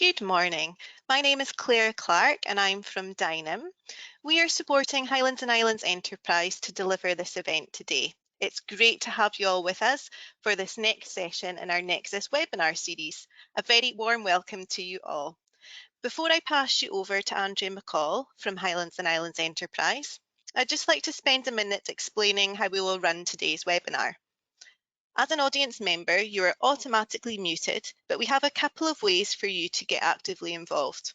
Good morning. My name is Claire Clark and I'm from Dynam. We are supporting Highlands and Islands Enterprise to deliver this event today. It's great to have you all with us for this next session in our NEXUS webinar series. A very warm welcome to you all. Before I pass you over to Andrea McCall from Highlands and Islands Enterprise, I'd just like to spend a minute explaining how we will run today's webinar. As an audience member, you are automatically muted, but we have a couple of ways for you to get actively involved.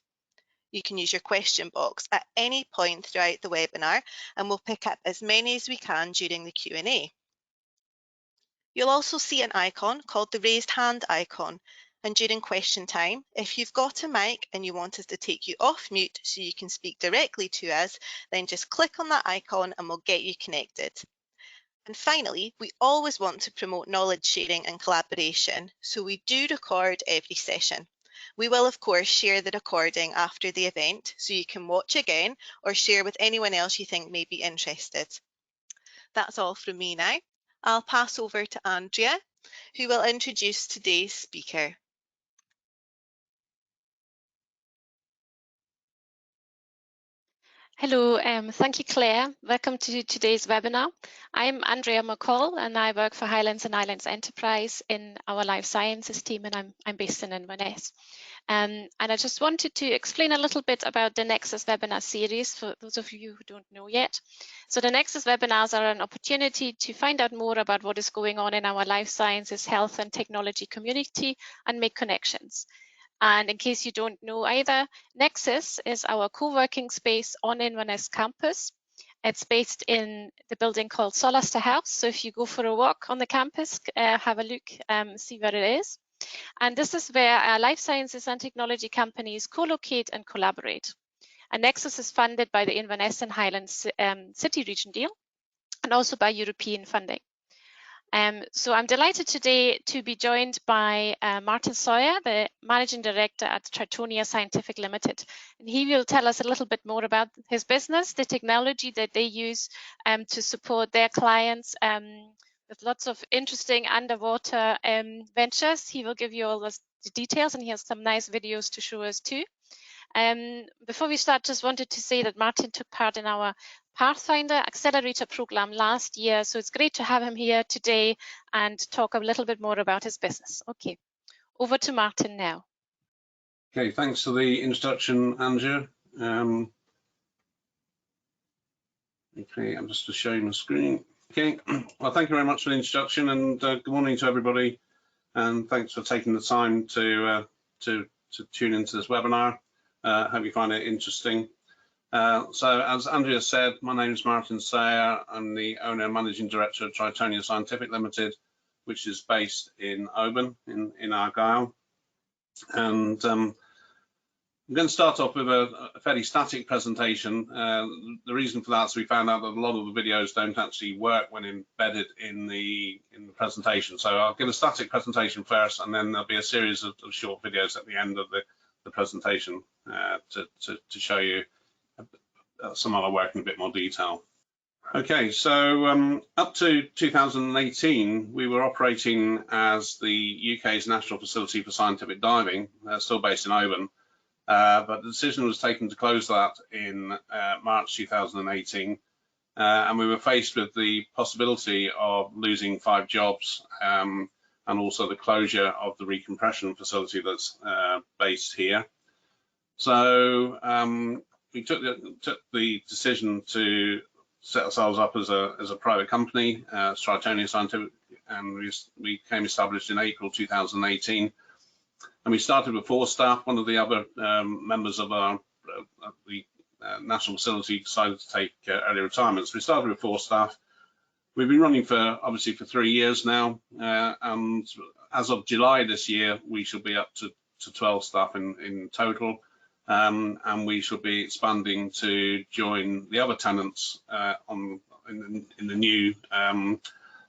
You can use your question box at any point throughout the webinar, and we'll pick up as many as we can during the Q&A. You'll also see an icon called the raised hand icon, and during question time, if you've got a mic and you want us to take you off mute so you can speak directly to us, then just click on that icon and we'll get you connected. And finally, we always want to promote knowledge sharing and collaboration, so we do record every session. We will, of course, share the recording after the event, so you can watch again or share with anyone else you think may be interested. That's all from me now. I'll pass over to Andrea, who will introduce today's speaker. Hello, thank you, Claire. Welcome to today's webinar. I'm Andrea McCall and I work for Highlands and Islands Enterprise in our life sciences team, and I'm based in Inverness. And I just wanted to explain a little bit about the NEXUS webinar series for those of you who don't know yet. So the NEXUS webinars are an opportunity to find out more about what is going on in our life sciences, health and technology community and make connections. And in case you don't know either, NEXUS is our co-working space on Inverness campus. It's based in the building called Solaster House. So if you go for a walk on the campus, have a look, see where it is. And this is where our life sciences and technology companies co-locate and collaborate. And NEXUS is funded by the Inverness and Highlands City Region deal and also by European funding. So I'm delighted today to be joined by Martin Sawyer, the Managing Director at Tritonia Scientific Ltd. And he will tell us a little bit more about his business, the technology that they use to support their clients with lots of interesting underwater ventures. He will give you all the details, and he has some nice videos to show us too. Before we start, just wanted to say that Martin took part in our Pathfinder Accelerator program last year, so it's great to have him here today and talk a little bit more about his business. Okay, over to Martin now. Okay, thanks for the introduction, Andrea. Okay, I'm just showing the screen. Okay, well, thank you very much for the introduction, and good morning to everybody, and thanks for taking the time to tune into this webinar. Hope you find it interesting. So as Andrea said, my name is Martin Sawyer. I'm the owner and managing director of Tritonia Scientific Ltd, which is based in Oban in Argyll. And I'm going to start off with a fairly static presentation. The reason for that is we found out that a lot of the videos don't actually work when embedded in the presentation. So I'll give a static presentation first, and then there'll be a series of short videos at the end of the presentation to show you some other work in a bit more detail. Okay, so up to 2018, we were operating as the UK's national facility for scientific diving, still based in Oban, but the decision was taken to close that in March 2018, and we were faced with the possibility of losing 5 jobs and also the closure of the recompression facility that's based here. So we took the decision to set ourselves up as a private company, Tritonia Scientific, and we became established in April 2018. And we started with 4 staff. One of the other members of the national facility decided to take early retirement. So we started with 4 staff. We've been running obviously for 3 years now, and as of July this year, we should be up to 12 staff in total. And we should be expanding to join the other tenants in the new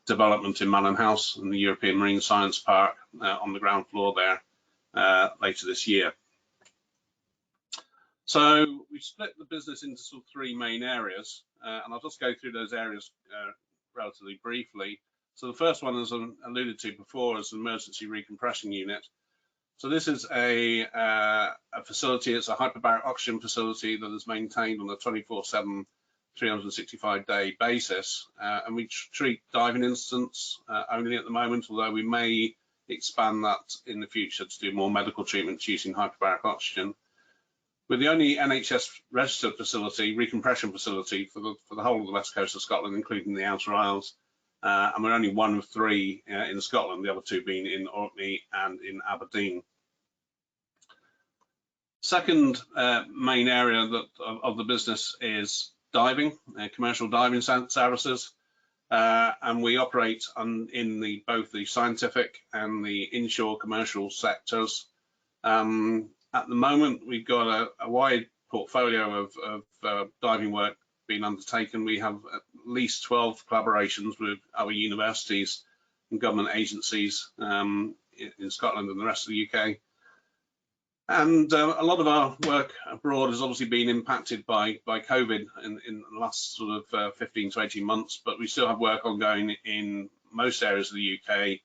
development in Manor House in the European Marine Science Park on the ground floor there later this year. So we split the business into sort of 3 main areas, and I'll just go through those areas relatively briefly. So the first one, as I alluded to before, is an emergency recompression unit. So this is a facility. It's a hyperbaric oxygen facility that is maintained on a 24/7, 365-day basis, and we treat diving incidents only at the moment, although we may expand that in the future to do more medical treatments using hyperbaric oxygen. We're the only NHS-registered facility, recompression facility, for the whole of the west coast of Scotland, including the Outer Isles. And we're only one of 3 in Scotland, the other 2 being in Orkney and in Aberdeen. Second main area of the business is diving, commercial diving services. And we operate in both the scientific and the inshore commercial sectors. At the moment, we've got a wide portfolio of diving work being undertaken. We have at least 12 collaborations with other universities and government agencies in Scotland and the rest of the UK. And a lot of our work abroad has obviously been impacted by COVID in the last sort of 15 to 18 months, but we still have work ongoing in most areas of the UK,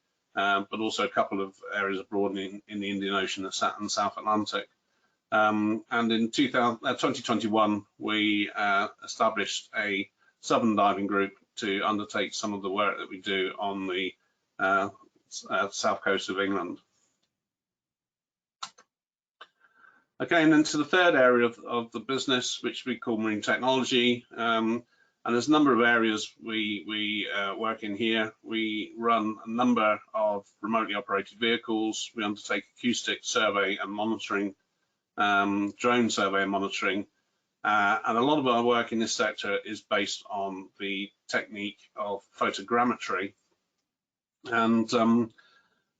but also a couple of areas abroad in the Indian Ocean and South Atlantic. And in 2021, we established a southern diving group to undertake some of the work that we do on the south coast of England. Okay, and then to the third area of the business, which we call marine technology. And there's a number of areas we work in here. We run a number of remotely operated vehicles. We undertake acoustic survey and monitoring, drone survey and monitoring. And a lot of our work in this sector is based on the technique of photogrammetry. And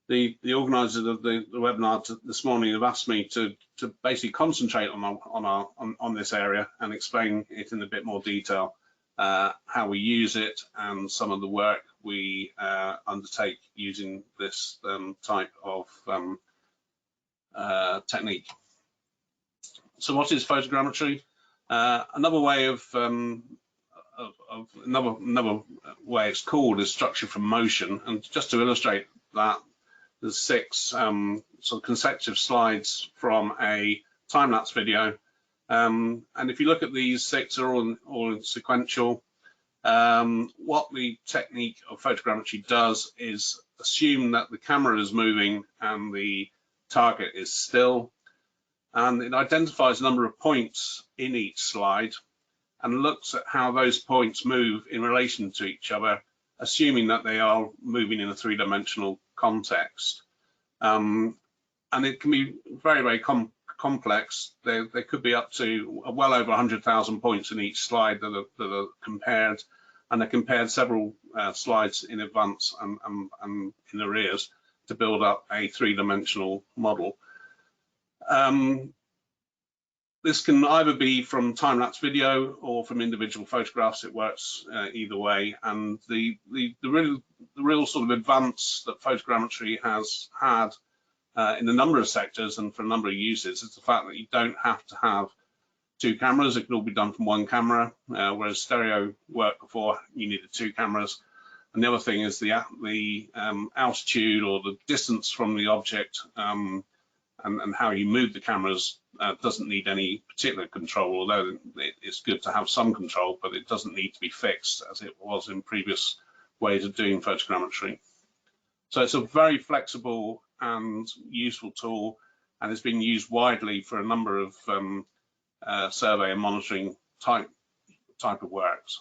the organisers of the webinar this morning have asked me to basically concentrate on this area and explain it in a bit more detail, how we use it and some of the work we undertake using this type of technique. So what is photogrammetry? Another way another way it's called is structure from motion. And just to illustrate that, there's 6 sort of consecutive slides from a time-lapse video. And if you look at these 6, are all sequential. What the technique of photogrammetry does is assume that the camera is moving and the target is still. And it identifies a number of points in each slide and looks at how those points move in relation to each other, assuming that they are moving in a 3-dimensional context. And it can be very, very complex. There could be up to well over 100,000 points in each slide that are compared, and they're compared several slides in advance and in arrears to build up a 3-dimensional model. This can either be from time-lapse video or from individual photographs. It works either way. And the real sort of advance that photogrammetry has had in a number of sectors and for a number of uses is the fact that you don't have to have 2 cameras. It can all be done from 1 camera, whereas stereo worked before, you needed 2 cameras. And the other thing is the altitude or the distance from the object and how you move the cameras doesn't need any particular control, although it's good to have some control, but it doesn't need to be fixed as it was in previous ways of doing photogrammetry. So it's a very flexible and useful tool, and it's been used widely for a number of survey and monitoring type of works.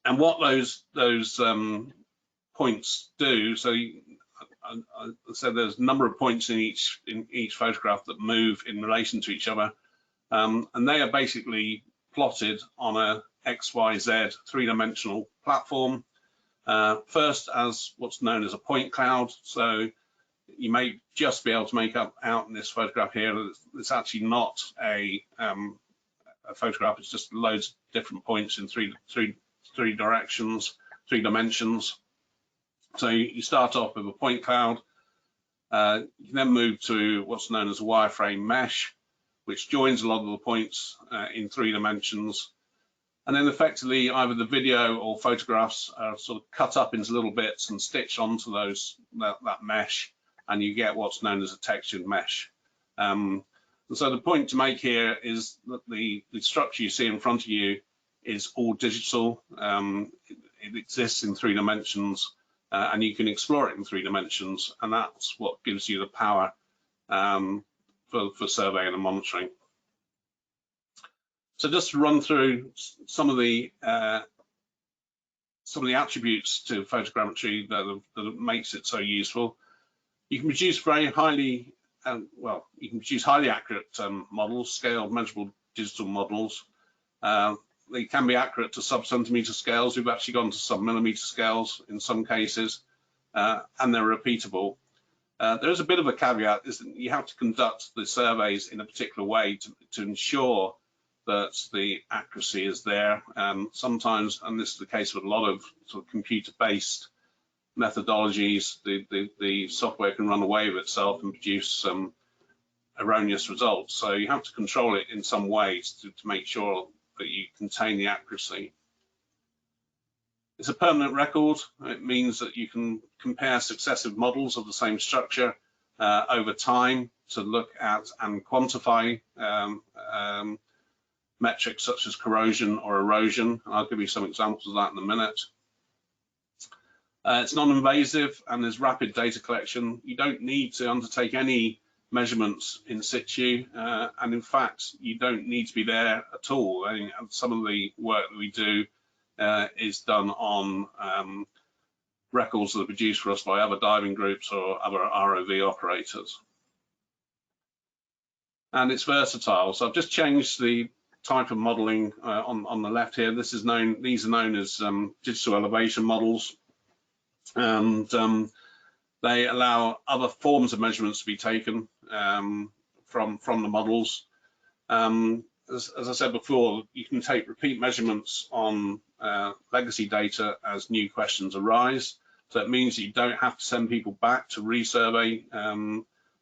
And what those points do, so there's a number of points in each photograph that move in relation to each other, and they are basically plotted on a XYZ 3-dimensional platform. First as what's known as a point cloud. So you may just be able to make out in this photograph here that it's actually not a photograph. It's just loads of different points in three directions, 3 dimensions. So you start off with a point cloud. You can then move to what's known as a wireframe mesh, which joins a lot of the points in 3 dimensions. And then effectively either the video or photographs are sort of cut up into little bits and stitched onto that mesh. and you get what's known as a textured mesh. And so the point to make here is that the structure you see in front of you is all digital. It exists in 3 dimensions, and you can explore it in 3 dimensions, and that's what gives you the power for surveying and monitoring. So just to run through some of the attributes to photogrammetry that makes it so useful. You can produce very highly, you can produce highly accurate models, scaled, measurable digital models. They can be accurate to sub-centimeter scales. We've actually gone to sub-millimeter scales in some cases, and they're repeatable. There is a bit of a caveat, is that you have to conduct the surveys in a particular way to ensure that the accuracy is there. Sometimes, and this is the case with a lot of sort of computer-based methodologies, the software can run away with itself and produce some erroneous results. So you have to control it in some ways to make sure that you contain the accuracy. It's a permanent record. It means that you can compare successive models of the same structure over time to look at and quantify metrics such as corrosion or erosion. I'll give you some examples of that in a minute. It's non-invasive and there's rapid data collection. You don't need to undertake any measurements in situ, and in fact, you don't need to be there at all. I mean, some of the work that we do is done on records that are produced for us by other diving groups or other ROV operators. And it's versatile. So I've just changed the type of modeling on the left here. These are known as digital elevation models, and they allow other forms of measurements to be taken from the models. As I said before, you can take repeat measurements on legacy data as new questions arise. So it means that you don't have to send people back to resurvey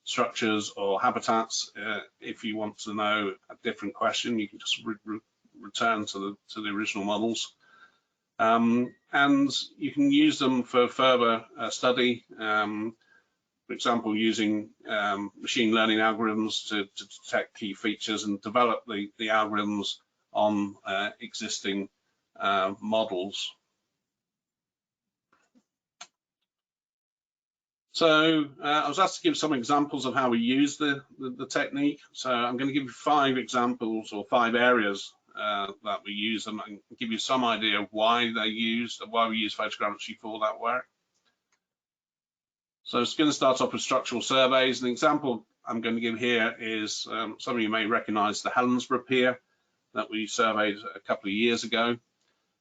structures or habitats. If you want to know a different question, you can just return to the original models. And you can use them for further study, for example, using machine learning algorithms to detect key features and develop the algorithms on existing models. So I was asked to give some examples of how we use the technique. So I'm going to give you 5 examples or 5 areas that we use them and give you some idea of why we use photogrammetry for that work. So it's going to start off with structural surveys. An example I'm going to give here is some of you may recognize the Highlands pier that we surveyed a couple of years ago.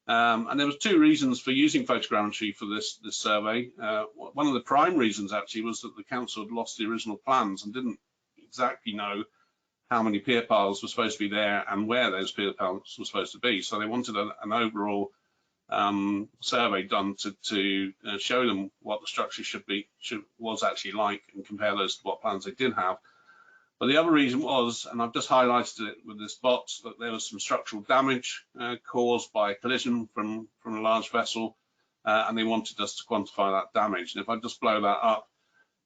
And there was 2 reasons for using photogrammetry for this survey. One of the prime reasons actually was that the council had lost the original plans and didn't exactly know how many pier piles were supposed to be there and where those pier piles were supposed to be. So they wanted an overall survey done to show them what the structure was actually like and compare those to what plans they did have. But the other reason was, and I've just highlighted it with this box, that there was some structural damage caused by a collision from a large vessel, and they wanted us to quantify that damage. And if I just blow that up,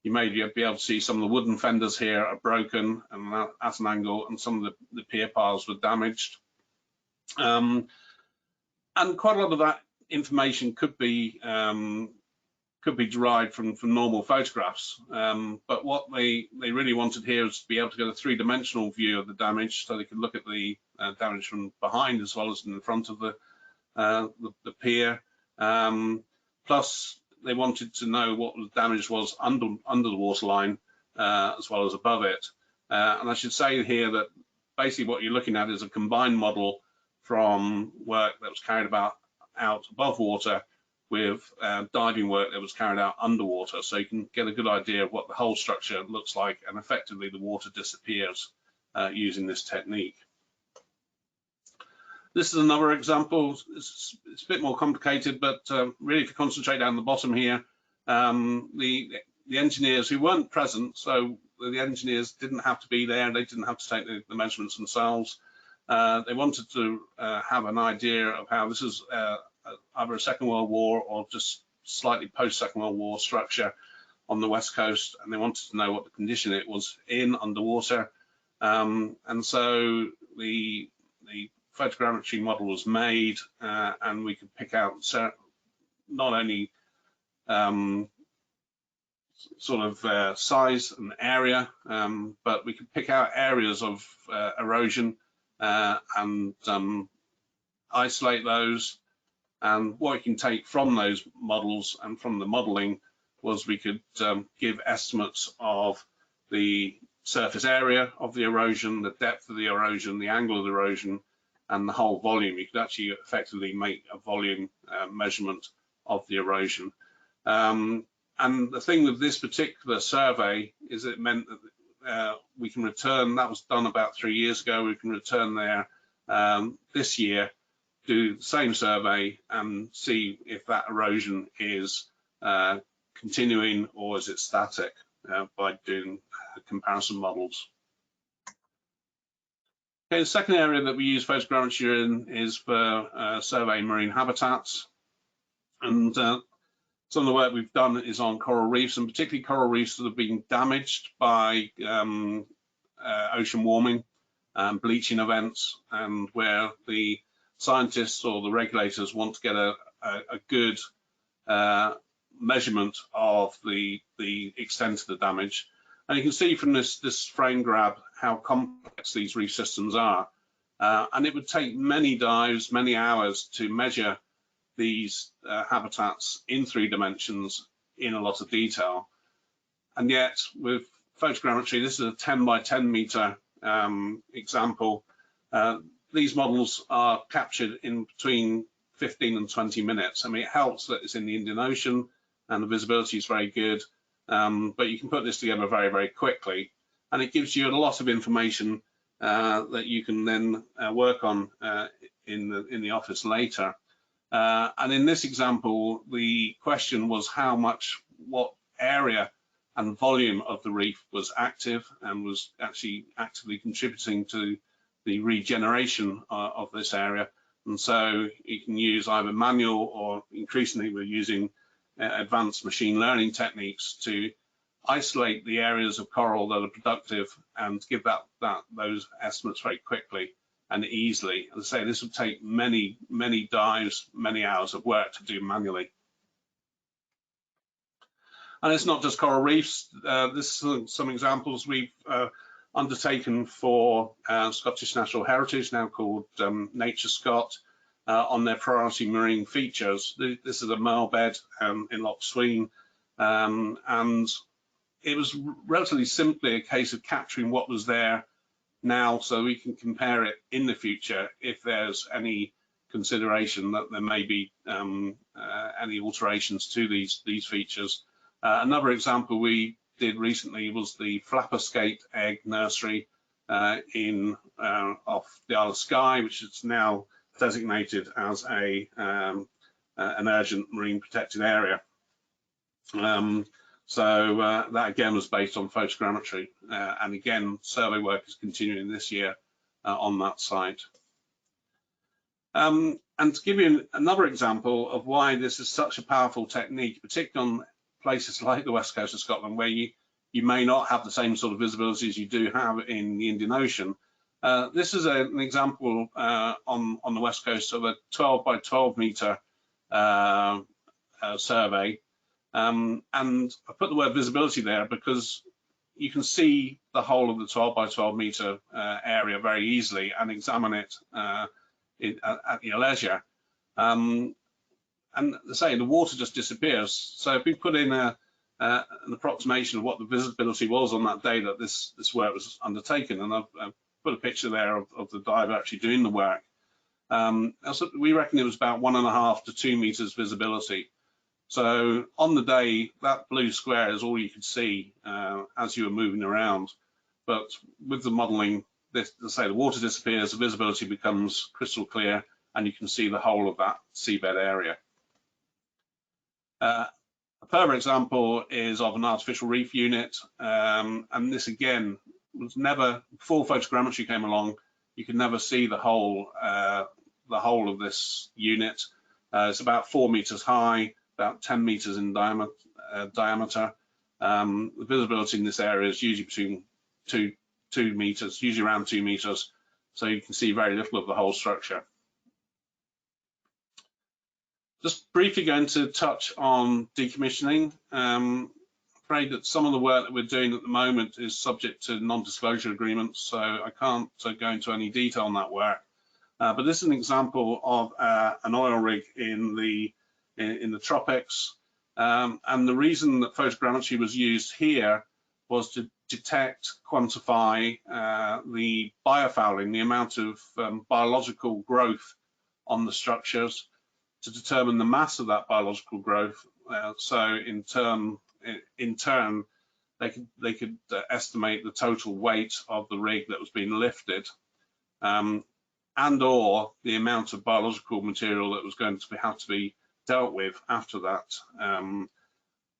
you may be able to see some of the wooden fenders here are broken and at an angle, and some of the pier piles were damaged. And quite a lot of that information could be derived from normal photographs. But what they really wanted here is to be able to get a 3-dimensional view of the damage, so they could look at the damage from behind as well as in the front of the pier. Plus, they wanted to know what the damage was under the waterline as well as above it. And I should say here that basically what you're looking at is a combined model from work that was carried out above water with diving work that was carried out underwater, so you can get a good idea of what the whole structure looks like, and effectively the water disappears using this technique. This is another example. It's a bit more complicated, but really if you concentrate down the bottom here, the engineers who weren't present, so the engineers didn't have to be there, they didn't have to take the measurements themselves. They wanted to have an idea of how this is either a Second World War or just slightly post-Second World War structure. on the west coast, and they wanted to know what the condition it was in underwater. And so the photogrammetry model was made, and we could pick out not only size and area, but we could pick out areas of erosion and isolate those. And what we can take from those models and from the modeling was we could give estimates of the surface area of the erosion, the depth of the erosion, the angle of the erosion, and the whole volume. You could actually effectively make a volume measurement of the erosion. And the thing with this particular survey is it meant that we can return, that was done about 3 years ago, we can return there this year, do the same survey and see if that erosion is continuing or is it static by doing comparison models. Okay, the second area that we use photogrammetry in is for surveying marine habitats. And some of the work we've done is on coral reefs, and particularly coral reefs that have been damaged by ocean warming and bleaching events, and where the scientists or the regulators want to get a good measurement of the extent of the damage. And you can see from this frame grab how complex these reef systems are. And it would take many dives, many hours to measure these habitats in 3 dimensions in a lot of detail. And yet with photogrammetry, this is a 10 by 10 meter example. These models are captured in between 15 and 20 minutes. I mean, it helps that it's in the Indian Ocean and the visibility is very good, but you can put this together very, very quickly. And it gives you a lot of information that you can then work on in the office later. And in this example, the question was what area and volume of the reef was active and was actually actively contributing to the regeneration of this area. And so you can use either manual or increasingly we're using advanced machine learning techniques to isolate the areas of coral that are productive and give those estimates very quickly and easily. As I say, this would take many, many dives, many hours of work to do manually. And it's not just coral reefs. This is some examples we've undertaken for Scottish Natural Heritage, now called NEXUS Scot, on their priority marine features. This is a marl bed in Loch Sween, and it was relatively simply a case of capturing what was there now so we can compare it in the future if there's any consideration that there may be any alterations to these features. Another example we did recently was the flapper skate egg nursery off the Isle of Skye, which is now designated as an urgent marine protected area. So that again was based on photogrammetry, and again survey work is continuing this year on that site. And to give you another example of why this is such a powerful technique, particularly on places like the west coast of Scotland, where you may not have the same sort of visibility as you do have in the Indian Ocean. This is an example on the west coast of a 12 by 12 meter survey. And I put the word visibility there because you can see the whole of the 12 by 12 meter area very easily and examine it at your leisure. And as I say, the water just disappears. So if we put in an approximation of what the visibility was on that day that this work was undertaken, and I've put a picture there of the diver actually doing the work, we reckon it was about 1.5 to 2 meters visibility. So on the day, that blue square is all you could see as you were moving around. But with the modeling, let's say the water disappears, the visibility becomes crystal clear, and you can see the whole of that seabed area. A further example is of an artificial reef unit, and this again was never, before photogrammetry came along, you could never see the whole of this unit. It's about 4 meters high, about 10 meters in diameter, The visibility in this area is usually between 2 meters, usually around 2 meters, so you can see very little of the whole structure. Just briefly going to touch on decommissioning. I'm afraid that some of the work that we're doing at the moment is subject to non-disclosure agreements, so I can't go into any detail on that work. But this is an example of an oil rig in the tropics, and the reason that photogrammetry was used here was to detect, quantify the biofouling, the amount of biological growth on the structures, to determine the mass of that biological growth. So in turn, they could estimate the total weight of the rig that was being lifted, and or the amount of biological material that was going to have to be dealt with after that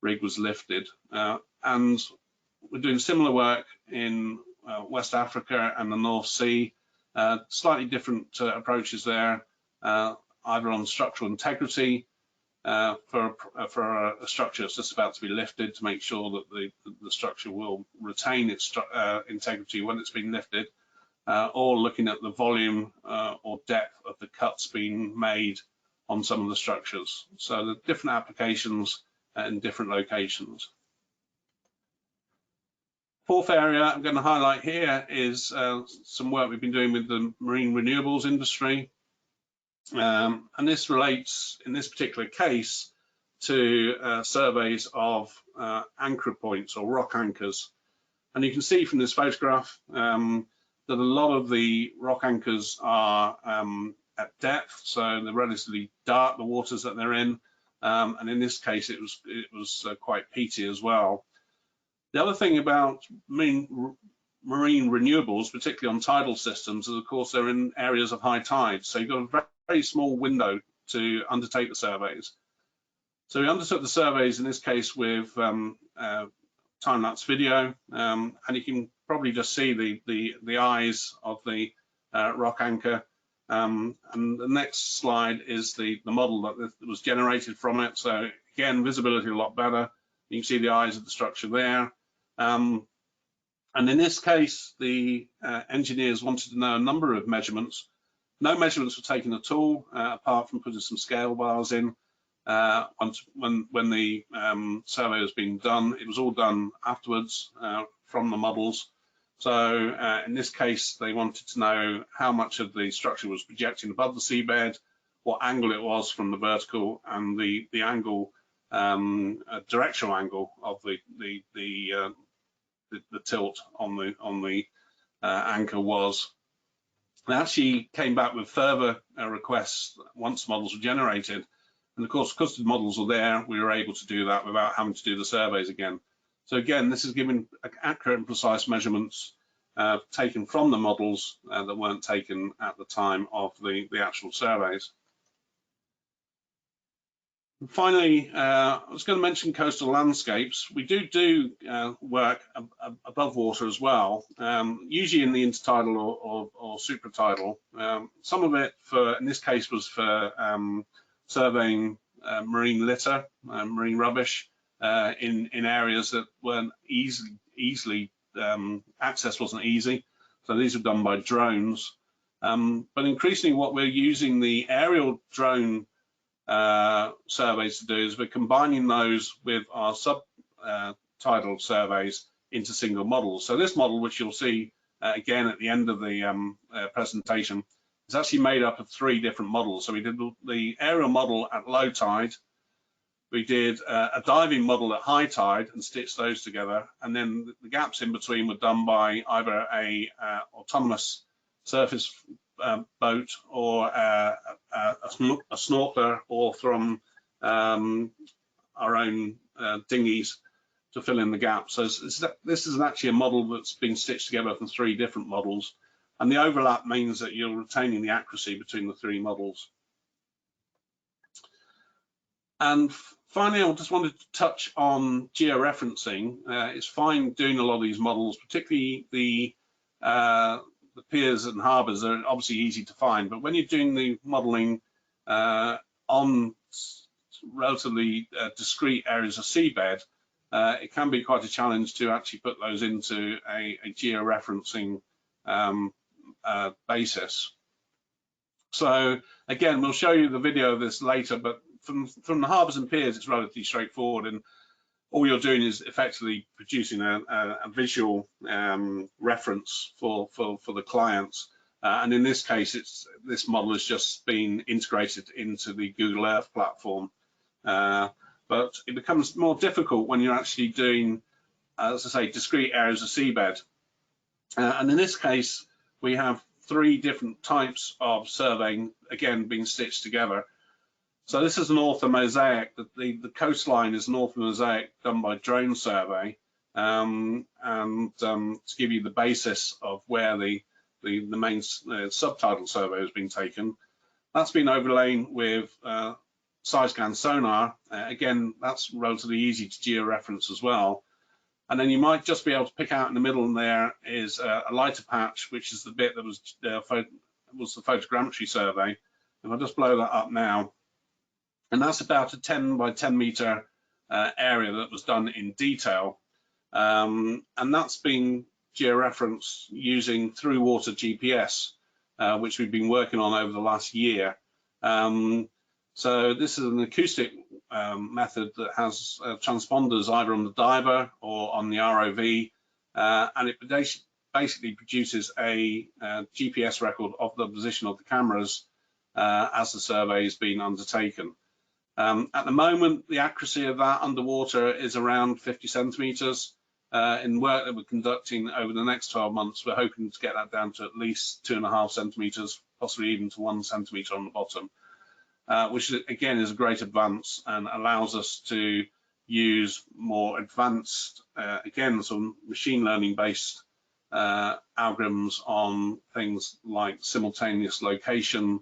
rig was lifted. And we're doing similar work in West Africa and the North Sea. Slightly different approaches there, either on structural integrity for a structure that's just about to be lifted, to make sure that the structure will retain its integrity when it's been lifted, or looking at the volume or depth of the cuts being made on some of the structures. So the different applications in different locations. Fourth area I'm going to highlight here is some work we've been doing with the marine renewables industry. And this relates, in this particular case, to surveys of anchor points or rock anchors. And you can see from this photograph that a lot of the rock anchors are at depth, so they're relatively dark, the waters that they're in, and in this case it was quite peaty as well. The other thing about marine renewables, particularly on tidal systems, is of course they're in areas of high tide, so you've got a very, very small window to undertake the surveys. So we undertook the surveys in this case with time-lapse video, and you can probably just see the eyes of the rock anchor. And the next slide is the model that was generated from it. So again, visibility a lot better. You can see the eyes of the structure there. And in this case, the engineers wanted to know a number of measurements. No measurements were taken at all, apart from putting some scale bars in. When the survey was being done, it was all done afterwards from the models. So in this case, they wanted to know how much of the structure was projecting above the seabed, what angle it was from the vertical, and the angle, directional angle of the tilt on the anchor was. They actually came back with further requests once models were generated. And of course, because the models were there, we were able to do that without having to do the surveys again. So again, this is giving accurate and precise measurements taken from the models that weren't taken at the time of the actual surveys. And finally, I was going to mention coastal landscapes. We do work above water as well, usually in the intertidal or supratidal. Some of it, in this case, was for surveying marine litter, marine rubbish in areas that weren't easily access wasn't easy. So these are done by drones. But increasingly, what we're using the aerial drone surveys to do is we're combining those with our sub-tidal surveys into single models. So this model, which you'll see again at the end of the presentation, is actually made up of 3 different models. So we did the aerial model at low tide, we did a diving model at high tide and stitched those together, and then the gaps in between were done by either a autonomous surface boat or a snorkeler, or from our own dinghies to fill in the gaps. So this is actually a model that's been stitched together from 3 different models, and the overlap means that you're retaining the accuracy between the 3 models. And finally, I just wanted to touch on georeferencing. It's fine doing a lot of these models, particularly the piers and harbours are obviously easy to find, but when you're doing the modelling on relatively discrete areas of seabed, it can be quite a challenge to actually put those into a georeferencing basis. So again, we'll show you the video of this later, but from the harbours and piers, it's relatively straightforward, and all you're doing is effectively producing a visual reference for the clients. And in this case, this model has just been integrated into the Google Earth platform. But it becomes more difficult when you're actually doing, as I say, discrete areas of seabed. And in this case, we have 3 different types of surveying, again, being stitched together. So this is an orthomosaic. The coastline is an orthomosaic done by drone survey, and to give you the basis of where the main sub-tidal survey has been taken. That's been overlain with side-scan sonar. Again, that's relatively easy to georeference as well. And then you might just be able to pick out in the middle, and there is a lighter patch, which is the bit that was the photogrammetry survey. If I just blow that up now, and that's about a 10 by 10 meter area that was done in detail. And that's been georeferenced using through water GPS, which we've been working on over the last year. So this is an acoustic method that has transponders either on the diver or on the ROV, and it basically produces a GPS record of the position of the cameras as the survey is being undertaken. At the moment, the accuracy of that underwater is around 50 centimeters. In work that we're conducting over the next 12 months, we're hoping to get that down to at least 2.5 centimeters, possibly even to 1 centimeter on the bottom, which again is a great advance and allows us to use more advanced, again, some machine learning based algorithms on things like simultaneous location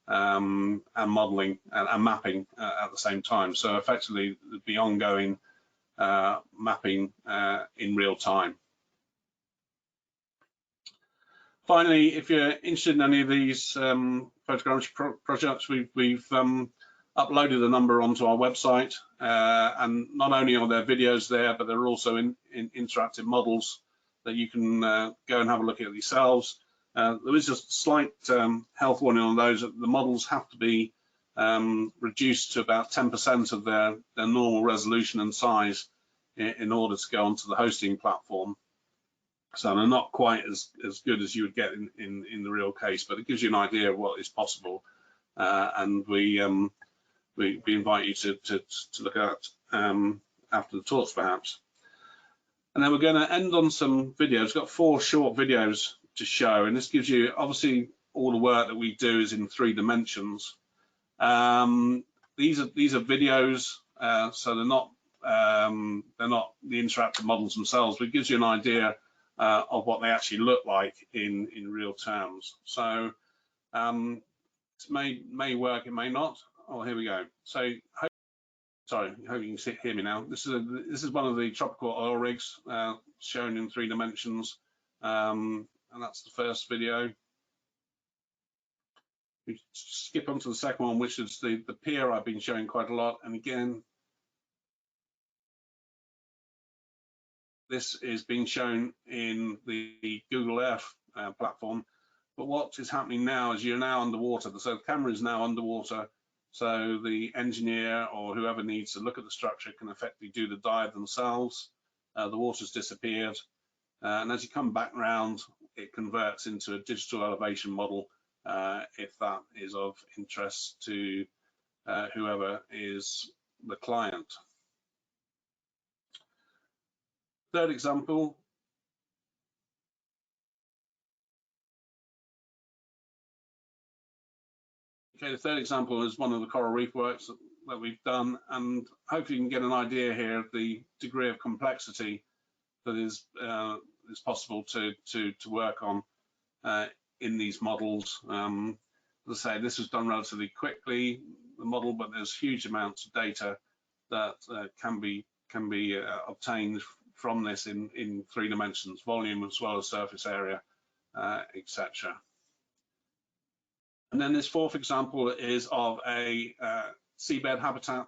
and modeling and mapping at the same time. So effectively, there'd be ongoing mapping in real time. Finally, if you're interested in any of these photogrammetry projects, we've uploaded a number onto our website, and not only are there videos there, but there are also in interactive models that you can go and have a look at yourselves. There is a slight health warning on those. The models have to be reduced to about 10% of their normal resolution and size in order to go onto the hosting platform. So they're not quite as good as you would get in the real case, but it gives you an idea of what is possible. And we invite you to look at after the talks, perhaps. And then we're going to end on some videos. We've got 4 short videos to show, and this gives you, obviously, all the work that we do is in 3 dimensions. These are videos, so they're not the interactive models themselves, but it gives you an idea of what they actually look like in real terms. So this may work, it may not. Oh, here we go. So sorry, I hope you can hear me now. This is one of the tropical oil rigs shown in 3 dimensions, and that's the first video. We skip on to the second one, which is the pier I've been showing quite a lot. And again, this is being shown in the Google Earth platform. But what is happening now is you're now underwater. So the camera is now underwater. So the engineer or whoever needs to look at the structure can effectively do the dive themselves. The water's disappeared. And as you come back round, it converts into a digital elevation model if that is of interest to whoever is the client. Third example. Okay, the third example is one of the coral reef works that we've done, and hopefully you can get an idea here of the degree of complexity that is possible to work on in these models. As I say, this was done relatively quickly, the model, but there's huge amounts of data that can be obtained from this in 3 dimensions, volume as well as surface area, etc. And then this fourth example is of a seabed habitat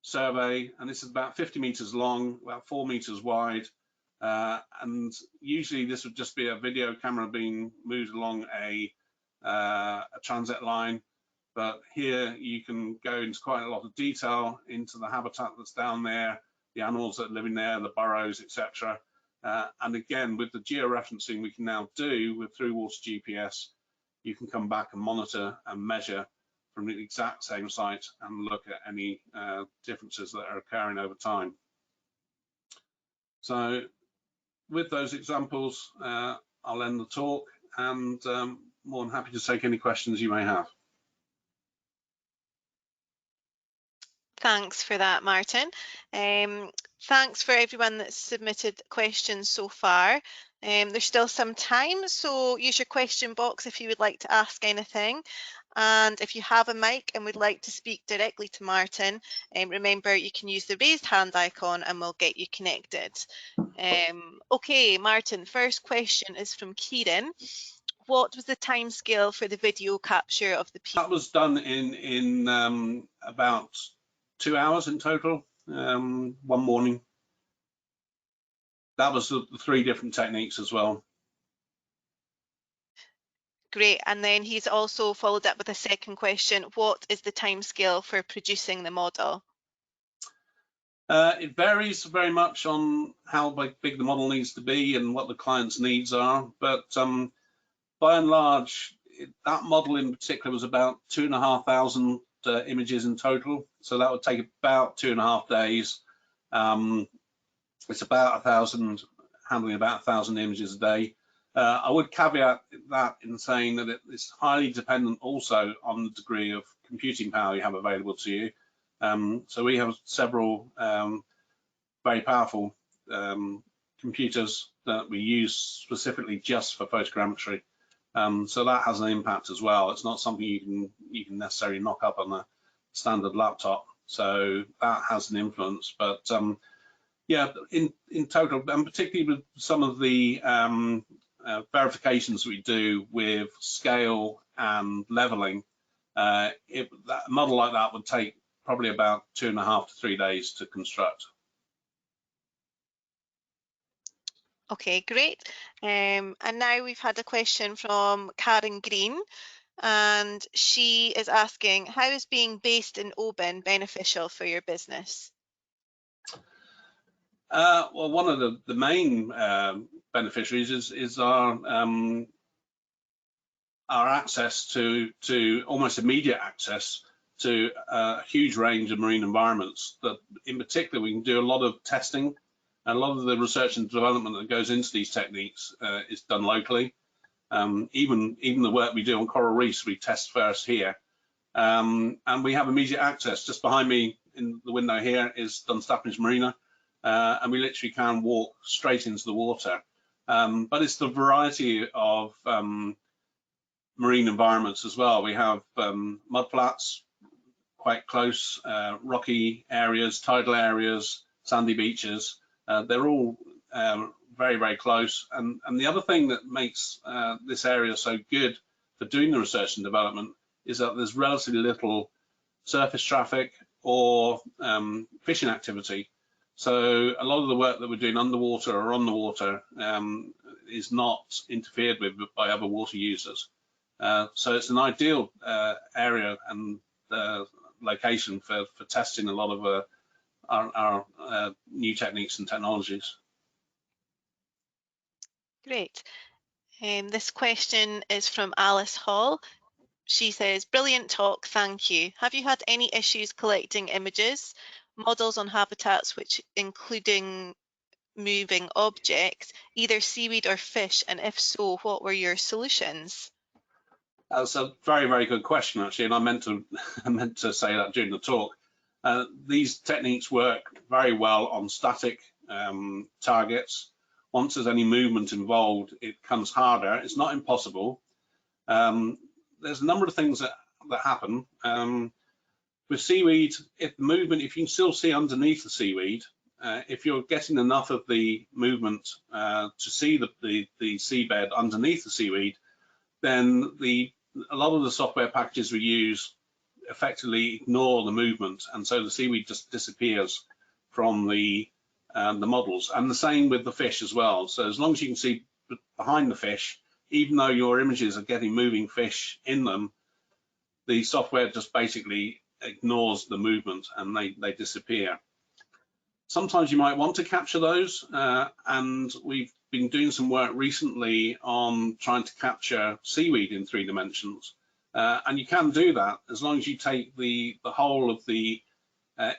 survey, and this is about 50 meters long, about 4 meters wide, and usually this would just be a video camera being moved along a transit line, but here you can go into quite a lot of detail into the habitat that's down there, the animals that are living there, the burrows, etc. And again, with the georeferencing we can now do with through water GPS, you can come back and monitor and measure from the exact same site and look at any differences that are occurring over time. So with those examples, I'll end the talk, and more than happy to take any questions you may have. Thanks for that, Martin. Thanks for everyone that's submitted questions so far. There's still some time, so use your question box if you would like to ask anything. And if you have a mic and would like to speak directly to Martin, remember you can use the raised hand icon and we'll get you connected. Okay, Martin, first question is from Kieran. What was the timescale for the video capture of the people? That was done in about 2 hours in total, one morning. That was the 3 different techniques as well. Great, and then he's also followed up with a second question. What is the timescale for producing the model? It varies very much on how big the model needs to be and what the client's needs are, but by and large, that model in particular was about 2,500 images in total, so that would take about 2.5 days. It's about 1,000, handling about 1,000 images a day. I would caveat that in saying that it's highly dependent also on the degree of computing power you have available to you. So we have several very powerful computers that we use specifically just for photogrammetry. So that has an impact as well. It's not something you can necessarily knock up on a standard laptop. So that has an influence. But yeah, in total, and particularly with some of the verifications we do with scale and leveling, that a model like that would take probably about 2.5 to 3 days to construct. Okay, great. And now we've had a question from Karen Green, and she is asking, how is being based in Oban beneficial for your business? Well, one of the main beneficiaries is our access to almost immediate access to a huge range of marine environments. That in particular we can do a lot of testing, and a lot of the research and development that goes into these techniques is done locally. Even the work we do on coral reefs, we test first here, and we have immediate access. Just behind me in the window here is Dunstafnage Marina. And we literally can walk straight into the water. But it's the variety of marine environments as well. We have mudflats, quite close, rocky areas, tidal areas, sandy beaches. They're all very, very close. And the other thing that makes this area so good for doing the research and development is that there's relatively little surface traffic or fishing activity. So a lot of the work that we're doing underwater or on the water is not interfered with by other water users. So it's an ideal area and location for testing a lot of our new techniques and technologies. Great. This question is from Alice Hall. She says, brilliant talk, thank you. Have you had any issues collecting images, models on habitats, which including moving objects, either seaweed or fish, and if so, what were your solutions? That's a very, very good question, actually, and I meant to say that during the talk. These techniques work very well on static targets. Once there's any movement involved, it comes harder. It's not impossible. There's a number of things that happen. With seaweed, if you can still see underneath the seaweed, if you're getting enough of the movement to see the seabed underneath the seaweed, then a lot of the software packages we use effectively ignore the movement, and so the seaweed just disappears from the models. And the same with the fish as well. So as long as you can see behind the fish, even though your images are getting moving fish in them, the software just basically ignores the movement and they disappear. Sometimes you might want to capture those, and we've been doing some work recently on trying to capture seaweed in 3 dimensions. And you can do that as long as you take the whole of the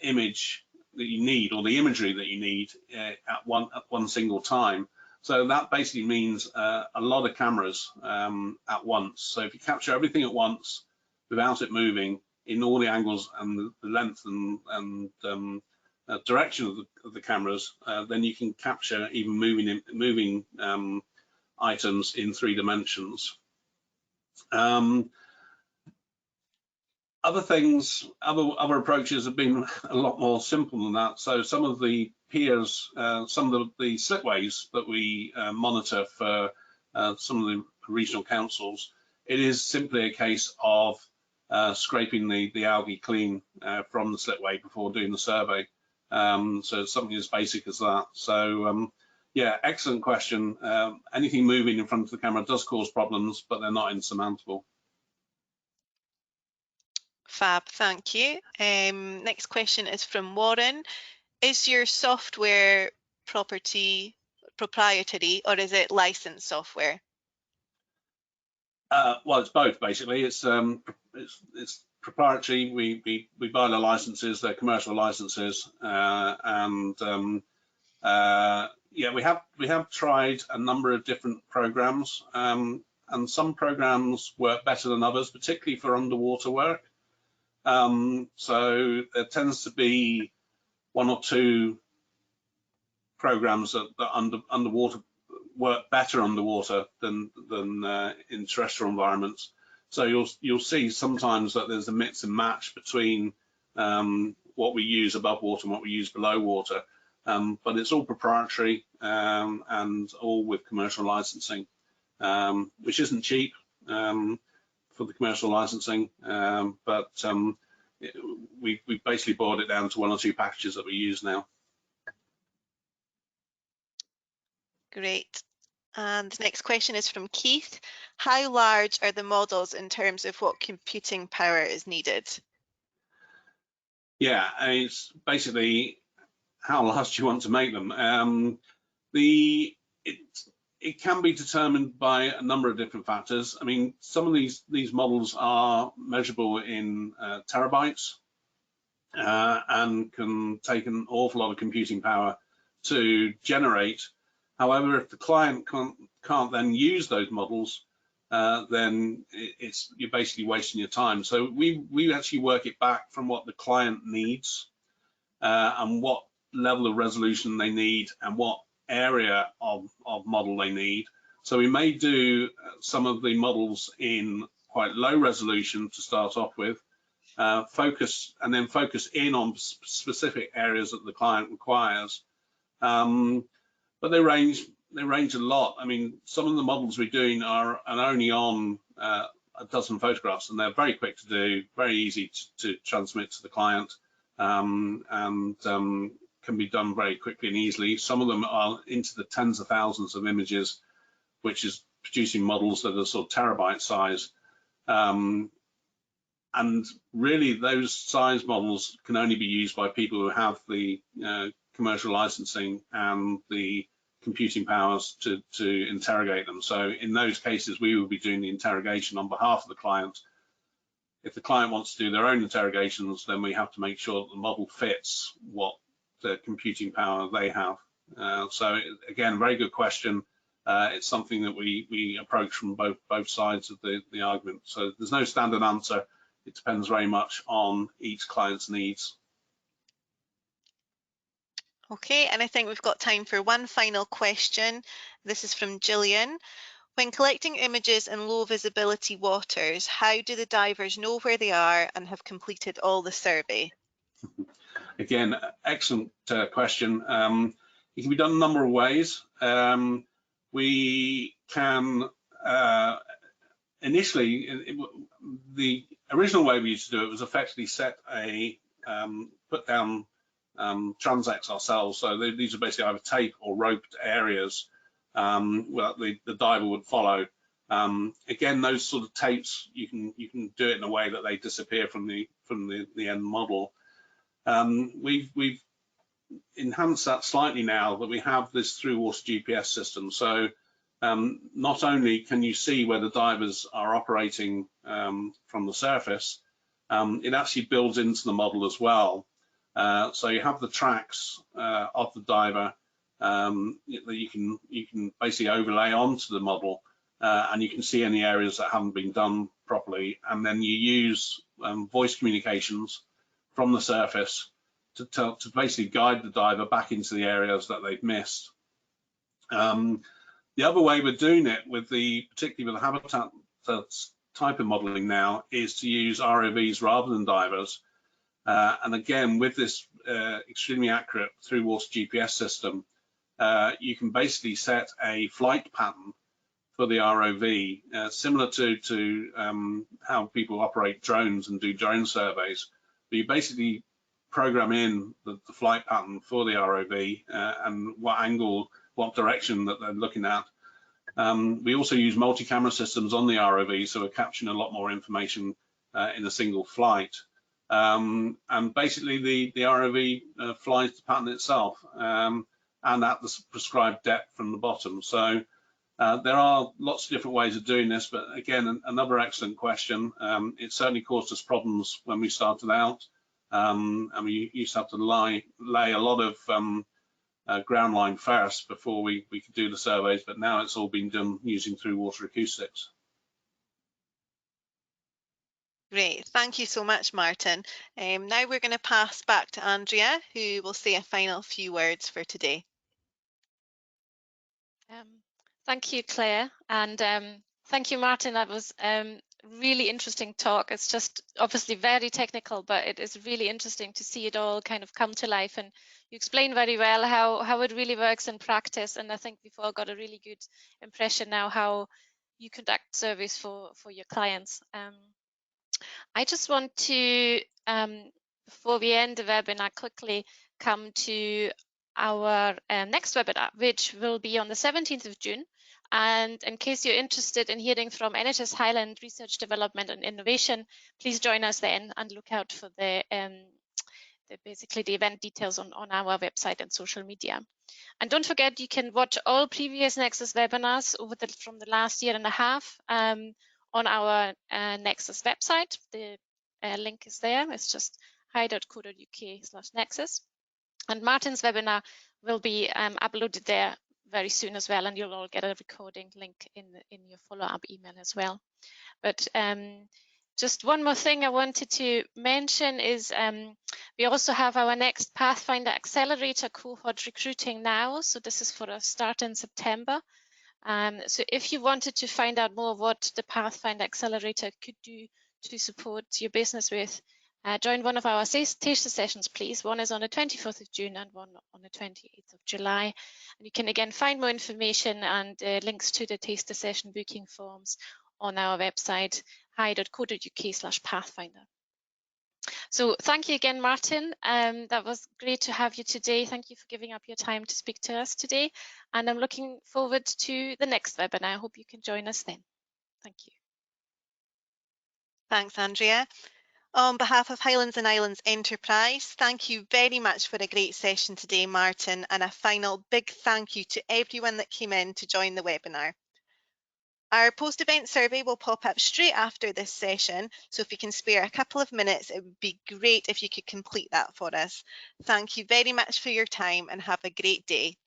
image that you need, or the imagery that you need at one single time. So that basically means a lot of cameras at once. So if you capture everything at once without it moving in all the angles and the length and direction of the cameras, then you can capture even moving items in 3 dimensions. Other things, other approaches have been a lot more simple than that. So some of the piers, some of the slipways that we monitor for some of the regional councils, it is simply a case of scraping the algae clean from the slipway before doing the survey. So it's something as basic as that. So yeah, excellent question. Anything moving in front of the camera does cause problems, but they're not insurmountable. Fab, thank you. Next question is from Warren. Is your software proprietary, or is it licensed software? Well, it's both basically. It's proprietary. We buy the licenses, they're commercial licenses, and yeah, we have tried a number of different programs, and some programs work better than others, particularly for underwater work. So there tends to be 1 or 2 programs that underwater work better underwater than in terrestrial environments. So you'll see sometimes that there's a mix and match between what we use above water and what we use below water, but it's all proprietary and all with commercial licensing, which isn't cheap for the commercial licensing, but we basically boiled it down to 1 or 2 packages that we use now. Great. And the next question is from Keith. How large are the models in terms of what computing power is needed? Yeah, it's basically how large do you want to make them? It can be determined by a number of different factors. I mean, some of these models are measurable in terabytes and can take an awful lot of computing power to generate. However, if the client can't then use those models, then you're basically wasting your time. So we actually work it back from what the client needs and what level of resolution they need and what area of model they need. So we may do some of the models in quite low resolution to start off with, focus in on specific areas that the client requires. But they range a lot. I mean, some of the models we're doing are only on a dozen photographs, and they're very quick to do, very easy to transmit to the client, and can be done very quickly and easily. Some of them are into the tens of thousands of images, which is producing models that are sort of terabyte size. And really, those size models can only be used by people who have the commercial licensing and the computing powers to interrogate them. So in those cases, we will be doing the interrogation on behalf of the client. If the client wants to do their own interrogations, then we have to make sure that the model fits what the computing power they have. So again, very good question. It's something that we approach from both sides of the argument. So there's no standard answer. It depends very much on each client's needs. Okay, and I think we've got time for one final question. This is from Gillian. When collecting images in low visibility waters, how do the divers know where they are and have completed all the survey? Again, excellent question. It can be done a number of ways. We can initially, the original way we used to do it was effectively set a put down transects ourselves. So these are basically either tape or roped areas where the diver would follow. Again, those sort of tapes, you can do it in a way that they disappear from the end model. We've enhanced that slightly now that we have this through water GPS system. So not only can you see where the divers are operating from the surface, it actually builds into the model as well. So you have the tracks of the diver that you can basically overlay onto the model, and you can see any areas that haven't been done properly, and then you use voice communications from the surface to basically guide the diver back into the areas that they've missed. The other way we're doing it, particularly with the habitat type of modeling now, is to use ROVs rather than divers. And again, with this extremely accurate through water GPS system, you can basically set a flight pattern for the ROV, similar to how people operate drones and do drone surveys. But you basically program in the flight pattern for the ROV and what angle, what direction that they're looking at. We also use multi-camera systems on the ROV, so we're capturing a lot more information in a single flight. And basically the ROV flies the pattern itself and at the prescribed depth from the bottom. So there are lots of different ways of doing this, but again, another excellent question. It certainly caused us problems when we started out. And we used to have to lay a lot of ground line first before we could do the surveys, but now it's all been done using through water acoustics. Great, thank you so much, Martin. Now we're going to pass back to Andrea, who will say a final few words for today. Thank you, Claire, and thank you, Martin. That was really interesting talk. It's just obviously very technical, but it is really interesting to see it all kind of come to life, and you explain very well how it really works in practice, and I think we've all got a really good impression now how you conduct surveys for your clients. I just want to, before we end the webinar, quickly come to our next webinar, which will be on the 17th of June. And in case you're interested in hearing from NHS Highland Research Development and Innovation, please join us then and look out for basically the event details on our website and social media. And don't forget, you can watch all previous NEXUS webinars from the last year and a half on our NEXUS website. The link is there. It's just hi.co.uk/NEXUS. And Martin's webinar will be uploaded there very soon as well, and you'll all get a recording link in your follow-up email as well. But just one more thing I wanted to mention is we also have our next Pathfinder Accelerator cohort recruiting now. So this is for a start in September. So if you wanted to find out more what the Pathfinder Accelerator could do to support your business with, join one of our taster sessions, please. One is on the 24th of June and one on the 28th of July. And you can again find more information and links to the taster session booking forms on our website, hi.co.uk/Pathfinder. So thank you again, Martin. That was great to have you today. Thank you for giving up your time to speak to us today. And I'm looking forward to the next webinar. I hope you can join us then. Thank you. Thanks, Andrea. On behalf of Highlands and Islands Enterprise, thank you very much for a great session today, Martin, and a final big thank you to everyone that came in to join the webinar. Our post-event survey will pop up straight after this session, so if you can spare a couple of minutes, it would be great if you could complete that for us. Thank you very much for your time and have a great day.